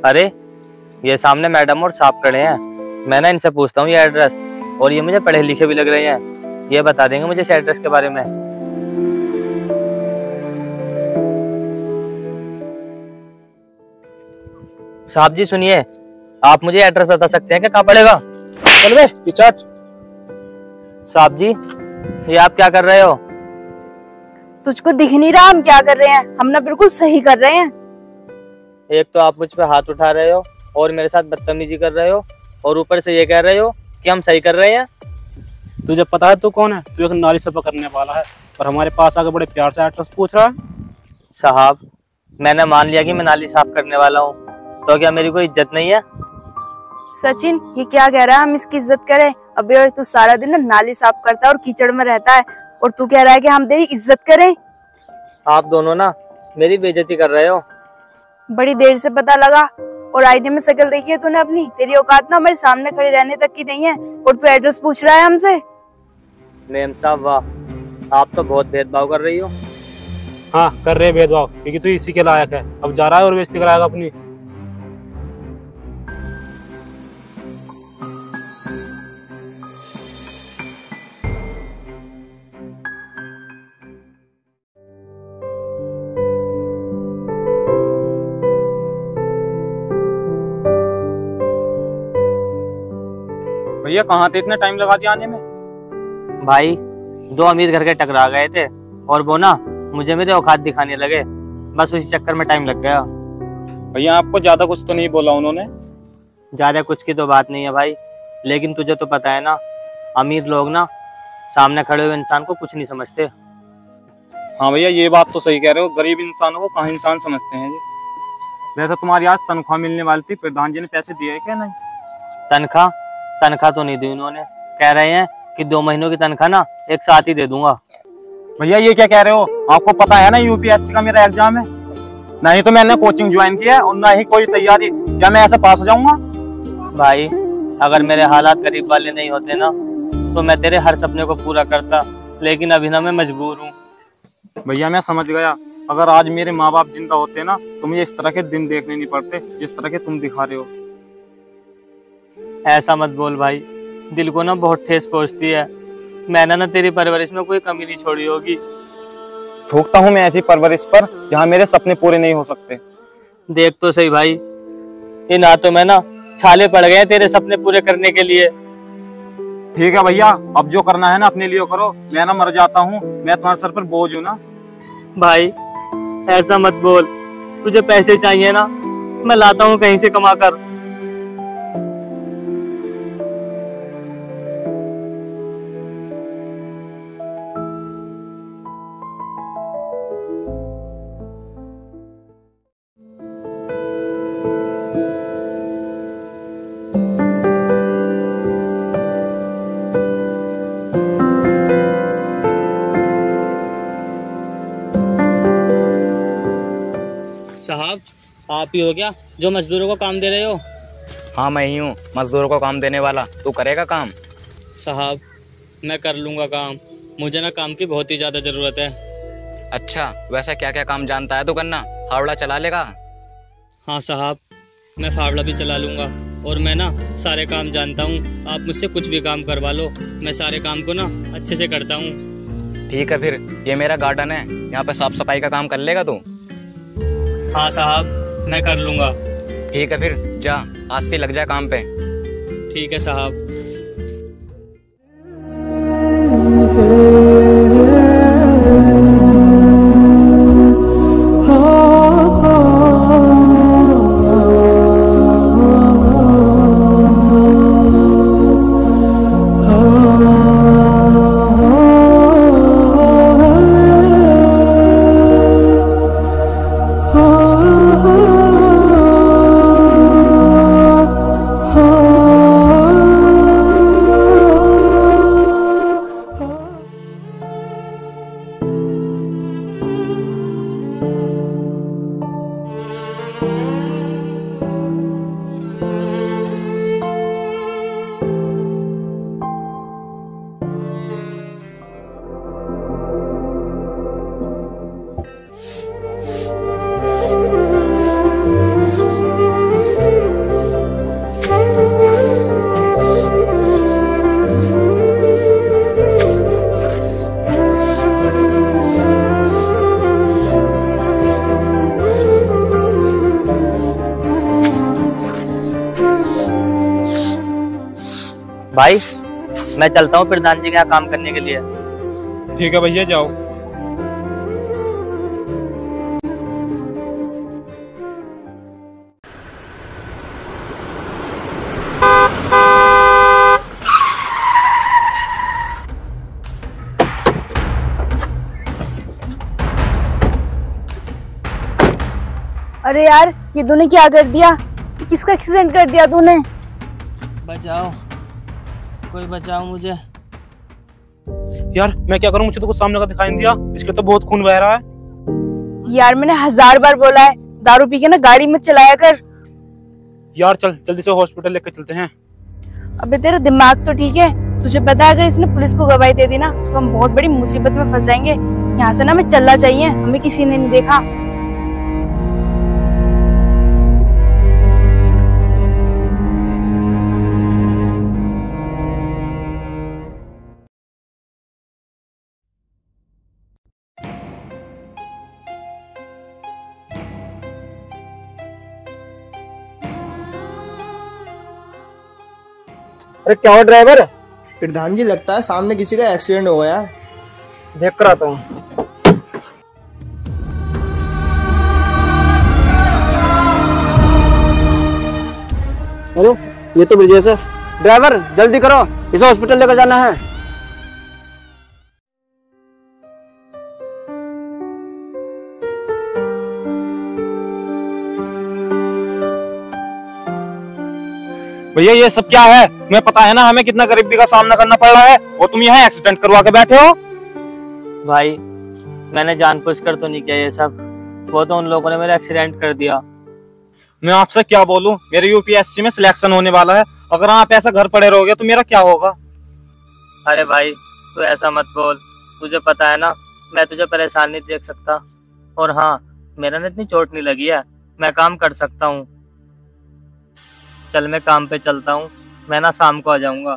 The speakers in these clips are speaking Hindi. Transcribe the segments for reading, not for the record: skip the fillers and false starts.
अरे ये सामने मैडम और साहब खड़े हैं। मैं ना इनसे पूछता हूँ ये एड्रेस, और ये मुझे पढ़े लिखे भी लग रहे हैं। ये बता देंगे मुझे इस एड्रेस के बारे में। साहब जी सुनिए, आप मुझे एड्रेस बता सकते हैं कि कहाँ पड़ेगा? चल बे पिचाट। साहब जी ये आप क्या कर रहे हो? तुझको दिख नहीं रहा हम क्या कर रहे हैं? हम ना बिल्कुल सही कर रहे हैं। एक तो आप मुझ पे हाथ उठा रहे हो और मेरे साथ बदतमीजी कर रहे हो, और ऊपर से ये कह रहे हो कि हम सही कर रहे हैं। तुझे पता है तू कौन है? तू एक नाली सफा करने वाला है और हमारे पास आके बड़े प्यार से एड्रेस पूछ रहा है। साहब मैंने मान लिया कि मैं नाली साफ करने वाला हूँ, तो क्या मेरी कोई इज्जत नहीं है? सचिन ये क्या कह रहा है हम इसकी इज्जत करें? अबे और तू सारा दिन ना नाली साफ करता है और कीचड़ में रहता है, और तू कह रहा है कि हम तेरी इज्जत करें? आप दोनों ना मेरी बेइज्जती कर रहे हो। बड़ी देर से पता लगा, और आईने में शक्ल देखी है तूने अपनी? तेरी औकात ना हमारे सामने खड़े रहने तक की नहीं है, और तू एड्रेस पूछ रहा है हमसे? मेम साहब वाह, आप तो बहुत भेदभाव कर रही हो। हाँ कर रहे भेदभाव, क्योंकि तू इसी के लायक है। अब जा रहा है और बेइज्जती कराएगा अपनी। भैया कहाँ थे? इतना टाइम लगा दिया आने में। भाई दो अमीर घर के टकरा गए थे, और वो ना मुझे मेरे औकात दिखाने लगे, बस उसी चक्कर में टाइम लग गया। भैया आपको ज्यादा कुछ तो नहीं बोला उन्होंने? ज्यादा कुछ की तो बात नहीं है भाई, लेकिन तुझे तो पता है ना, अमीर लोग ना सामने खड़े हुए इंसान को कुछ नहीं समझते। हाँ भैया ये बात तो सही कह रहे हो, गरीब इंसानों को कहाँ इंसान समझते हैं जी। वैसे तुम्हारी आज तनख्वाह मिलने वाली थी, प्रधान जी ने पैसे दिए है क्या? नहीं तनख्वाह तो नहीं दी उन्होंने। कह रहे हैं कि 2 महीनों की तनख्वाह ना एक साथ ही दे दूंगा। भैया ये क्या कह रहे हो? आपको पता है ना यूपीएससी का मेरा एग्जाम है। नहीं तो मैंने कोचिंग ज्वाइन किया है और ना ही कोई तैयारी। क्या मैं ऐसे पास हो जाऊंगा? भाई अगर मेरे हालात गरीब वाले नहीं होते ना, तो मैं तेरे हर सपने को पूरा करता, लेकिन अभी ना मैं मजबूर हूँ। भैया मैं समझ गया, अगर आज मेरे माँ बाप जिंदा होते ना तो मुझे इस तरह के दिन देखने नहीं पड़ते जिस तरह के तुम दिखा रहे हो। ऐसा मत बोल भाई, दिल को ना बहुत ठेस पहुंचती है। मैंने ना तेरी परवरिश में कोई कमी नहीं छोड़ी होगी। थूकता हूँ मैं ऐसी परवरिश पर जहाँ मेरे सपने पूरे नहीं हो सकते। देख तो सही भाई, इन हाथों में ना छाले पड़ गए तेरे सपने पूरे करने के लिए। ठीक है भैया, अब जो करना है ना अपने लिए करो। मैं ना मर जाता हूँ, मैं तुम्हारे सर पर बोझ हूँ ना। भाई ऐसा मत बोल, तुझे पैसे चाहिए ना, मैं लाता हूँ कहीं से कमा कर। साहब आप ही हो क्या जो मजदूरों को काम दे रहे हो? हाँ मैं ही हूँ मजदूरों को काम देने वाला। तू करेगा काम? साहब मैं कर लूँगा काम, मुझे ना काम की बहुत ही ज़्यादा ज़रूरत है। अच्छा वैसा क्या क्या काम जानता है तू करना? फावड़ा चला लेगा? हाँ साहब मैं फावड़ा भी चला लूँगा, और मैं ना सारे काम जानता हूँ। आप मुझसे कुछ भी काम करवा लो, मैं सारे काम को ना अच्छे से करता हूँ। ठीक है फिर, ये मेरा गार्डन है, यहाँ पे साफ सफाई का काम कर लेगा तू? हाँ साहब मैं कर लूँगा। ठीक है फिर जा, आज से लग जाए काम पे। ठीक है साहब। भाई मैं चलता हूँ प्रधान जी के यहाँ काम करने के लिए। ठीक है भैया, जाओ। अरे यार, ये तूने क्या कर दिया? ये किसका एक्सीडेंट कर दिया तूने? बचाओ, कोई बचाओ मुझे। यार मैं क्या करूं, मुझे तो कुछ सामने का दिखाई नहीं दिया, इसके तो बहुत खून बह रहा है। यार मैंने 1000 बार बोला है दारू पी के ना गाड़ी मत चलाया कर। यार चल जल्दी से हॉस्पिटल लेकर चलते हैं। अबे तेरा दिमाग तो ठीक है? तुझे पता है अगर इसने पुलिस को गवाही दे दी ना तो हम बहुत बड़ी मुसीबत में फंस जाएंगे। यहाँ से ना हमें चलना चाहिए, हमें किसी ने नहीं देखा। अरे क्या हो ड्राइवर? प्रधान जी, लगता है सामने किसी का एक्सीडेंट हो गया है। देख कर आता हूँ। अरे ये तो ब्रिजेश है। ड्राइवर जल्दी करो, इसे हॉस्पिटल लेकर जाना है। भैया ये सब क्या है? तुम्हें पता है ना हमें कितना गरीबी का सामना करना पड़ रहा है, और तुम यहाँ एक्सीडेंट करवा के बैठे हो। भाई मैंने जानबूझकर तो नहीं किया ये सब, वो तो उन लोगों ने मेरा एक्सीडेंट कर दिया। मैं आपसे क्या बोलूं, मेरे यूपीएससी में सिलेक्शन होने वाला है, अगर आप ऐसा घर पड़े रहोगे तो मेरा क्या होगा? अरे भाई तू ऐसा मत बोल, तुझे पता है ना मैं तुझे परेशान नहीं देख सकता। और हाँ, मेरा ना इतनी चोट नहीं लगी है, मैं काम कर सकता हूँ। चल मैं काम पे चलता हूँ, मैं ना शाम को आ जाऊंगा।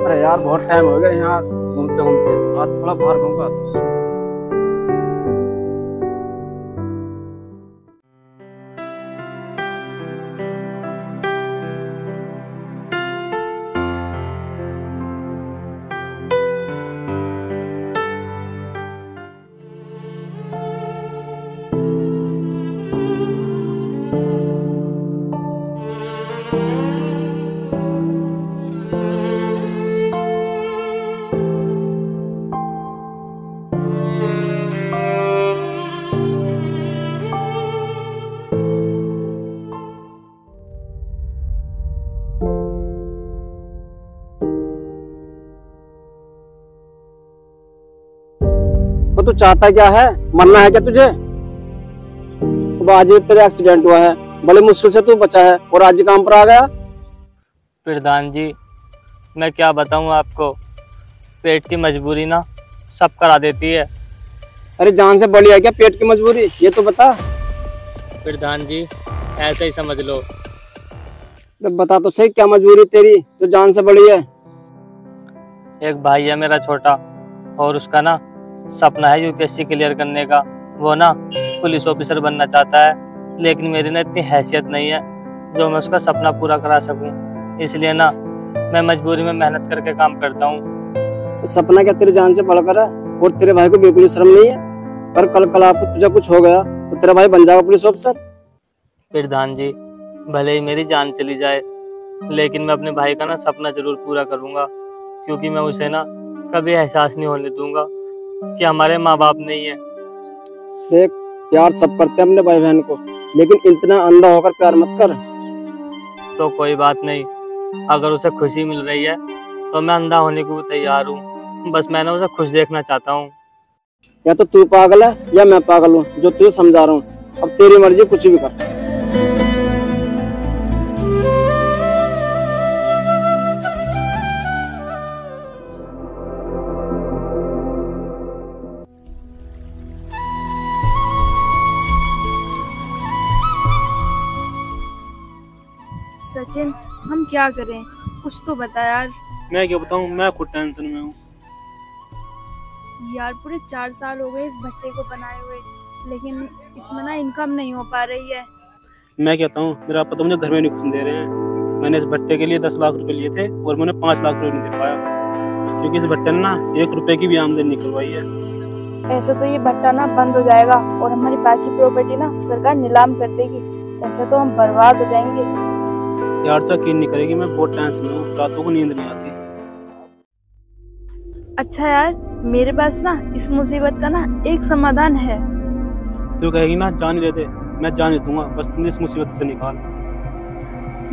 अरे यार बहुत टाइम हो गया यहाँ घूमते घूमते, आज थोड़ा बाहर घूम रहा था। तो तू चाहता क्या है? मरना है क्या तुझे? अब आज तेरा एक्सीडेंट हुआ है, बड़ी मुश्किल से तू बचा है और आज काम पर आ गया। प्रधान जी मैं क्या बताऊं आपको, पेट की मजबूरी ना सब करा देती है। अरे जान से बड़ी है क्या पेट की मजबूरी, ये तो बता। प्रधान जी ऐसा ही समझ लो। अरे बता तो सही, क्या मजबूरी तेरी जो जान से बड़ी है? एक भाई है मेरा छोटा, और उसका ना सपना है यूपीएससी क्लियर करने का। वो ना पुलिस ऑफिसर बनना चाहता है, लेकिन मेरी ना इतनी हैसियत नहीं है जो मैं उसका सपना पूरा करा सकूं। इसलिए ना मैं मजबूरी में मेहनत करके काम करता हूँ। सपना क्या तेरी जान से बढ़कर है? और तेरे भाई को बिल्कुल शर्म नहीं है? पर कल आप तुझे कुछ हो गया तो तेरा भाई बन जाएगा पुलिस ऑफिसर। प्रधान जी भले ही मेरी जान चली जाए, लेकिन मैं अपने भाई का ना सपना जरूर पूरा करूंगा, क्योंकि मैं उसे ना कभी एहसास नहीं होने दूंगा कि हमारे माँ बाप नहीं है। देख, प्यार सब करते हैं अपने भाई बहन को, लेकिन इतना अंधा होकर प्यार मत कर। तो कोई बात नहीं, अगर उसे खुशी मिल रही है तो मैं अंधा होने को भी तैयार हूँ। बस मैं ना उसे खुश देखना चाहता हूँ। या तो तू पागल है या मैं पागल हूँ जो तुझे समझा रहा हूँ। अब तेरी मर्जी, कुछ भी कर। सचिन, हम क्या करें? कुछ तो बता यार। मैं क्या बताऊं, मैं खुद टेंशन में हूँ। यार पूरे 4 साल हो गए इस भट्टे को बनाए हुए, लेकिन इसमें ना इनकम नहीं हो पा रही है। मैं कहता हूँ, मेरा पापा तो मुझे घर में नहीं घुसने दे रहे हैं। मैंने इस भट्टे के लिए 10 लाख रुपए लिए थे और मैंने 5 लाख रुपए नहीं दे पाया, क्योंकि इस भट्टे ने ना 1 रुपए की भी आमदनी निकलवाई है। ऐसे तो ये भट्टा ना बंद हो जाएगा और हमारी बाकी प्रॉपर्टी ना सरकार नीलाम कर देगी। ऐसे तो हम बर्बाद हो जाएंगे। यार तो यकीन नहीं करेगी, मैं बहुत टेंशन में हूँ, रातों को नींद नहीं आती। अच्छा यार, मेरे पास ना इस मुसीबत का ना एक समाधान है। तू कहेगी ना जान ले दे, मैं जाने दूंगा, बस तुम इस मुसीबत से निकाल।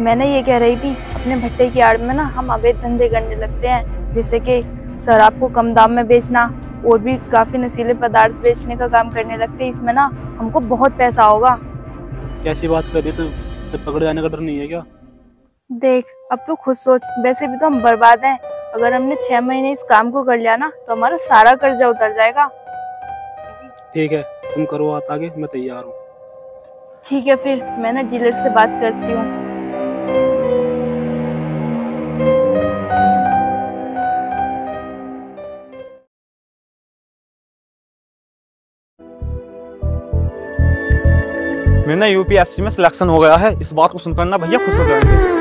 मैंने ये कह रही थी, अपने भट्टे की आड़ में ना हम अवैध धंधे करने लगते हैं, जैसे कि शराब को कम दाम में बेचना और भी काफी नशीले पदार्थ बेचने का काम करने लगते हैं। इसमें ना हमको बहुत पैसा होगा। कैसी बात कर रही है तू? तो पकड़े जाने का डर नहीं है क्या? देख, अब तू खुद सोच, वैसे भी तो हम बर्बाद हैं। अगर हमने 6 महीने इस काम को कर लिया ना तो हमारा सारा कर्जा उतर जाएगा। ठीक है, तुम करो हाथ आगे, मैं तैयार हूँ। ठीक है, फिर मैं ना डीलर से बात करती हूँ। मेरा ना यूपीएससी में सिलेक्शन हो गया है। इस बात को सुनकर ना भैया खुश हो जाएंगे।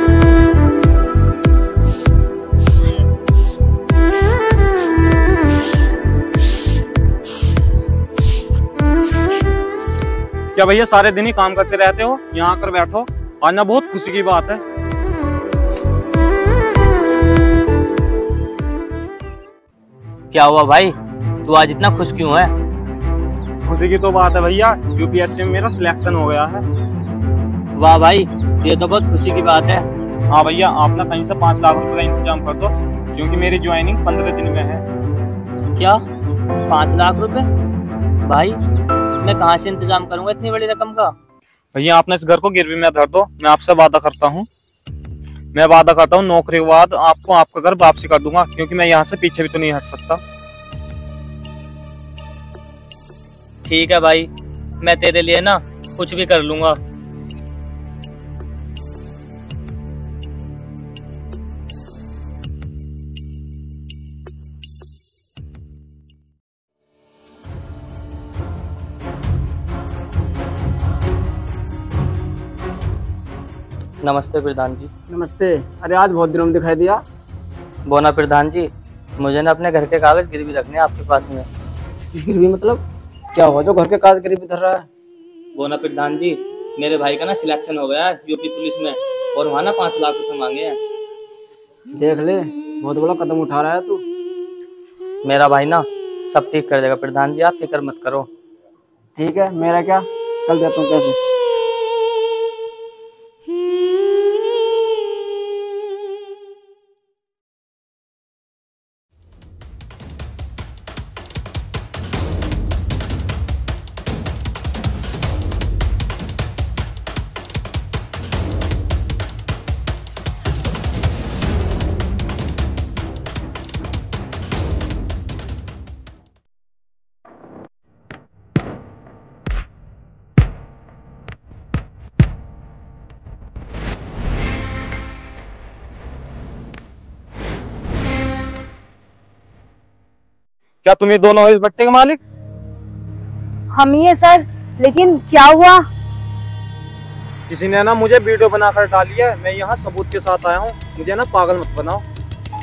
क्या भैया सारे दिन ही काम करते रहते हो? यहाँ आकर बैठो, आज ना बहुत खुशी की बात है। क्या हुआ भाई, तू आज इतना खुश क्यों है? खुशी की तो बात है भैया, यूपीएससी में मेरा सिलेक्शन हो गया है। वाह भाई, ये तो बहुत खुशी की बात है। हाँ भैया, आप ना कहीं से 5 लाख रुपए का इंतजाम कर दो, क्योंकि मेरी ज्वाइनिंग 15 दिन में है। क्या 5 लाख रुपए? भाई मैं कहाँ से इंतजाम करूंगा इतनी बड़ी रकम का? भैया आप ना इस घर को गिरवी में धर दो, मैं आपसे वादा करता हूँ। मैं वादा करता हूँ नौकरी के बाद आपको आपका घर वापसी कर दूंगा, क्योंकि मैं यहाँ से पीछे भी तो नहीं हट सकता। ठीक है भाई, मैं तेरे लिए ना कुछ भी कर लूंगा। नमस्ते प्रधान जी। नमस्ते। अरे आज बहुत दिनों में दिखाई दिया। बोना प्रधान जी, मुझे ना अपने घर के कागज गिरवी रखने हैं आपके पास में। गिरवी मतलब क्या हुआ जो घर के काज गिरवी धर रहा है? बोना प्रधान जी, मेरे भाई का ना सिलेक्शन हो गया है यूपी पुलिस में, और वहाँ ना 5 लाख रुपए मांगे हैं। देख ले, बहुत बड़ा कदम उठा रहा है तू। मेरा भाई ना सब ठीक कर देगा प्रधान जी, आप फिक्र मत करो। ठीक है, मेरा क्या, चल देता हूँ पैसे। क्या तुम ये दोनों हो इस भट्टे के मालिक? हम ही है सर, लेकिन क्या हुआ? किसी ने ना मुझे वीडियो बनाकर डाली है, मैं यहाँ सबूत के साथ आया हूँ, मुझे ना पागल मत बनाओ।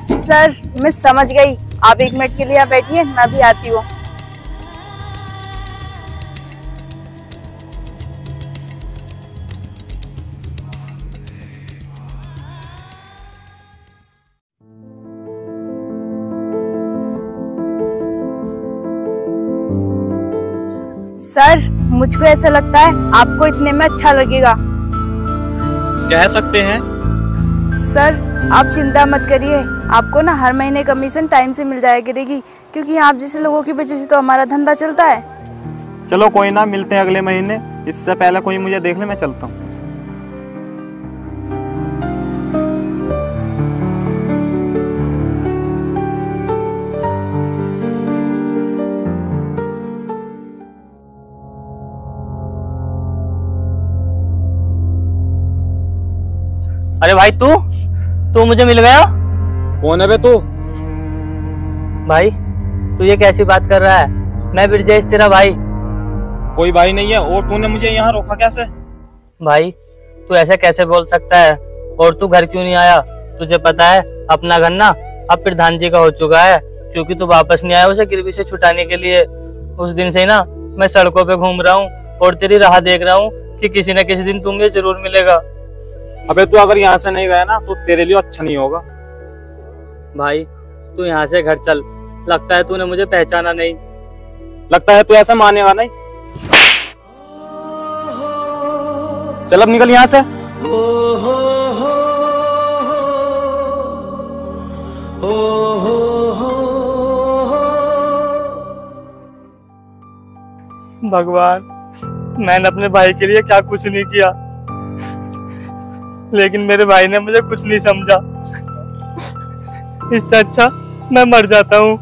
सर मैं समझ गई, आप 1 मिनट के लिए यहाँ बैठिए, मैं भी आती हूँ। सर मुझको ऐसा लगता है आपको इतने में अच्छा लगेगा। कह सकते हैं। सर आप चिंता मत करिए, आपको ना हर महीने कमीशन टाइम से मिल जाया करेगी, क्योंकि आप जैसे लोगों की वजह से तो हमारा धंधा चलता है। चलो कोई ना, मिलते हैं अगले महीने। इससे पहले कोई मुझे देख ले, मैं चलता हूँ। अरे भाई तू मुझे मिल गया? कौन है बे तू? भाई तू ये कैसी बात कर रहा है? मैं ब्रजेश तेरा भाई। कोई भाई नहीं है। और तूने मुझे यहाँ रोका कैसे? भाई तू ऐसे कैसे बोल सकता है? और तू घर क्यों नहीं आया? तुझे पता है अपना घर ना अब प्रधान जी का हो चुका है, क्योंकि तू वापस नहीं आया उसे गिरवी से छुटाने के लिए। उस दिन से ना मैं सड़कों पे घूम रहा हूँ और तेरी राह देख रहा हूँ कि किसी न किसी दिन तू मुझे जरूर मिलेगा। अबे तू अगर यहाँ से नहीं गया ना तो तेरे लिए अच्छा नहीं होगा। भाई तू यहाँ से घर चल, लगता है तूने मुझे पहचाना नहीं। लगता है तू ऐसा मानेगा नहीं। चल अब निकल यहाँ से। भगवान, मैंने अपने भाई के लिए क्या कुछ नहीं किया, लेकिन मेरे भाई ने मुझे कुछ नहीं समझा। इससे अच्छा मैं मर जाता हूँ।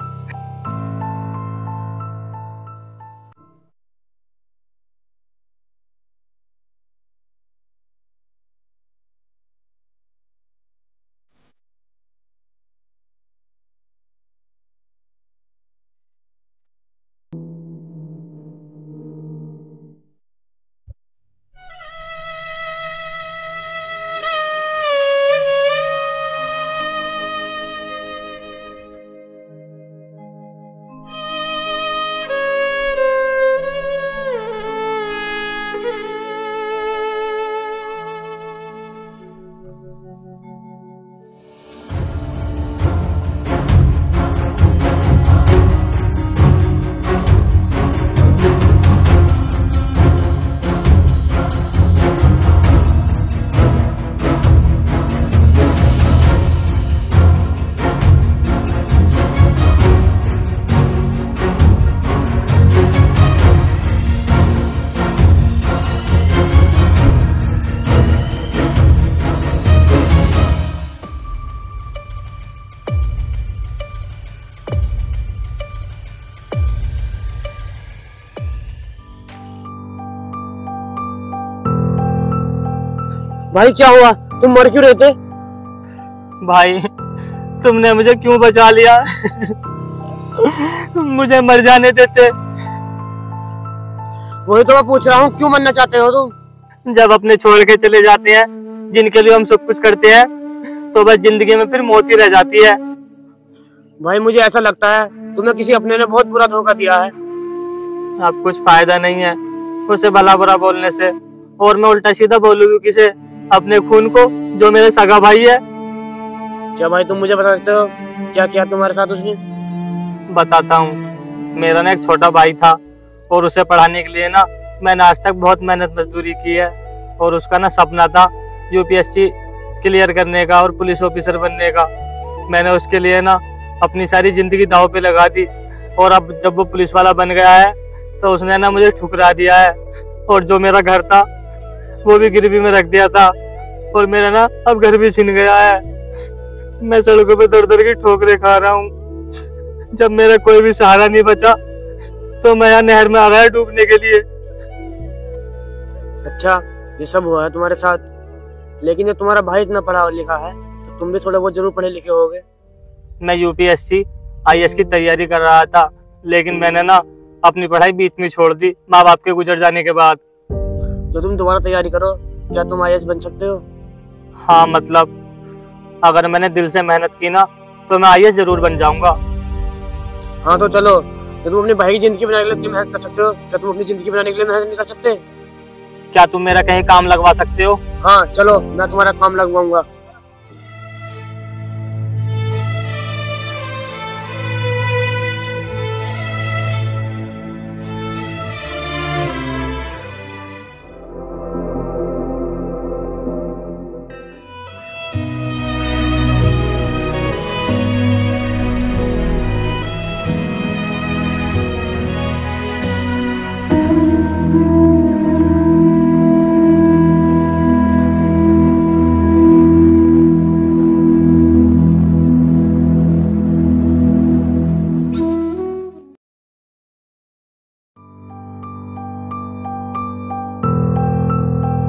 भाई क्या हुआ? तुम मर क्यों रहे थे? भाई तुमने मुझे क्यों बचा लिया? मुझे मर जाने देते। वही तो मैं पूछ रहा हूँ, क्यों मरना चाहते हो तुम? जब अपने छोड़ के चले जाते हैं जिनके लिए हम सब कुछ करते हैं, तो बस जिंदगी में फिर मौत ही रह जाती है। भाई मुझे ऐसा लगता है तुम्हें किसी अपने ने बहुत बुरा धोखा दिया है। अब कुछ फायदा नहीं है उसे भला बुरा बोलने से, और मैं उल्टा सीधा बोलूंगी किसे? अपने खून को, जो मेरे सगा भाई है। क्या भाई तुम मुझे बता सकते हो क्या किया तुम्हारे साथ उसने? बताता हूँ। मेरा ना एक छोटा भाई था और उसे पढ़ाने के लिए ना मैंने आज तक बहुत मेहनत मजदूरी की है, और उसका ना सपना था यूपीएससी क्लियर करने का और पुलिस ऑफिसर बनने का। मैंने उसके लिए ना अपनी सारी जिंदगी दांव पे लगा दी, और अब जब वो पुलिस वाला बन गया है तो उसने ना मुझे ठुकरा दिया है, और जो मेरा घर था वो भी गिरवी में रख दिया था, और मेरा ना अब घर भी छिन गया है। मैं सड़कों पे दर दर की ठोकरें खा रहा हूँ। जब मेरा कोई भी सहारा नहीं बचा तो मैं यहाँ नहर में आ गया डूबने के लिए। अच्छा ये सब हुआ है तुम्हारे साथ, लेकिन जब तुम्हारा भाई इतना पढ़ा लिखा है तो तुम भी थोड़ा बहुत जरूर पढ़े लिखे होगे। मैं यूपीएससी आईएएस की तैयारी कर रहा था, लेकिन मैंने ना अपनी पढ़ाई बीच में छोड़ दी माँ बाप के गुजर जाने के बाद। तो तुम दोबारा तैयारी करो, क्या तुम आईएएस बन सकते हो? हाँ, मतलब अगर मैंने दिल से मेहनत की ना तो मैं आईएएस जरूर बन जाऊंगा। हाँ तो चलो, क्या तुम अपने भाई की जिंदगी बनाने के लिए अपनी मेहनत कर सकते हो? क्या तुम अपनी जिंदगी बनाने के लिए मेहनत नहीं कर सकते? क्या तुम मेरा कहीं काम लगवा सकते हो? हाँ चलो, मैं तुम्हारा काम लगवाऊंगा।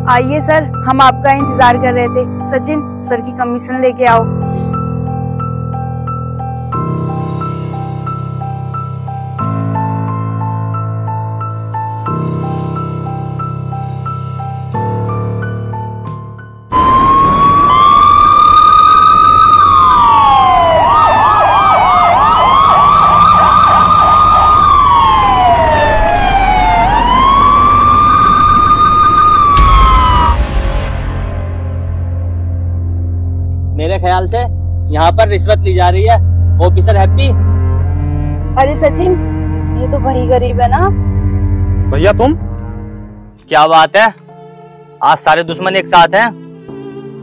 आइए सर, हम आपका इंतजार कर रहे थे। सचिन, सर की कमीशन लेके आओ। मेरे ख्याल से यहाँ पर रिश्वत ली जा रही है। Officer happy. अरे सचिन, ये तो वही गरीब है ना। भैया तुम? क्या बात है, आज सारे दुश्मन एक साथ हैं।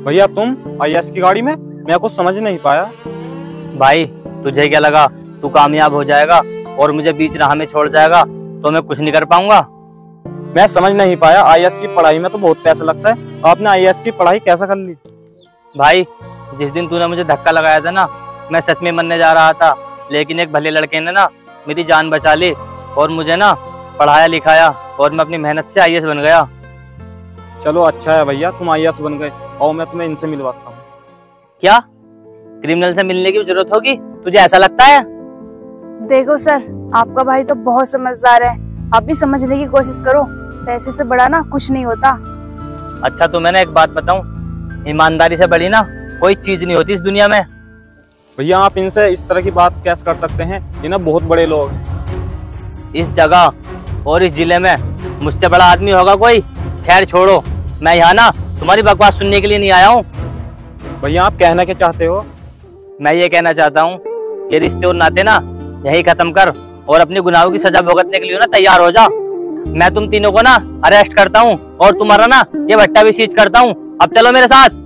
भैया तुम आईएएस की गाड़ी में? मैं कुछ समझ नहीं पाया। भाई तुझे क्या लगा तू कामयाब हो जाएगा और मुझे बीच राह में छोड़ जाएगा तो मैं कुछ नहीं कर पाऊंगा? मैं समझ नहीं पाया, आईएएस की पढ़ाई में तो बहुत पैसा लगता है, आपने आईएएस की पढ़ाई कैसे कर ली? भाई जिस दिन तूने मुझे धक्का लगाया था ना, मैं सच में मरने जा रहा था, लेकिन एक भले लड़के ने ना मेरी जान बचा ली और मुझे ना पढ़ाया लिखाया और मैं अपनी मेहनत से आईएएस बन गया। चलो अच्छा है भैया, तुम आईएएस बन गए और मैं तुम्हें इनसे मिलवाता हूँ। क्या क्रिमिनल से मिलने की जरूरत होगी तुझे, ऐसा लगता है? देखो सर, आपका भाई तो बहुत समझदार है, आप भी समझने की कोशिश करो। पैसे से बड़ा ना कुछ नहीं होता। अच्छा तो मैंने एक बात बताऊं, ईमानदारी से बड़ी ना कोई चीज नहीं होती इस दुनिया में। भैया आप इनसे इस तरह की बात कैसे कर सकते हैं, ये ना बहुत बड़े लोग हैं। इस जगह और इस जिले में मुझसे बड़ा आदमी होगा कोई? खैर छोड़ो, मैं यहाँ ना तुम्हारी बकवास सुनने के लिए नहीं आया हूँ। भैया आप कहना क्या चाहते हो? मैं ये कहना चाहता हूँ ये रिश्ते और नाते ना यही खत्म कर और अपने गुनाहों की सजा भुगतने के लिए ना तैयार हो जा। मैं तुम तीनों को ना अरेस्ट करता हूँ और तुम्हारा ना ये भट्टा भी सीज करता हूँ। अब चलो मेरे साथ।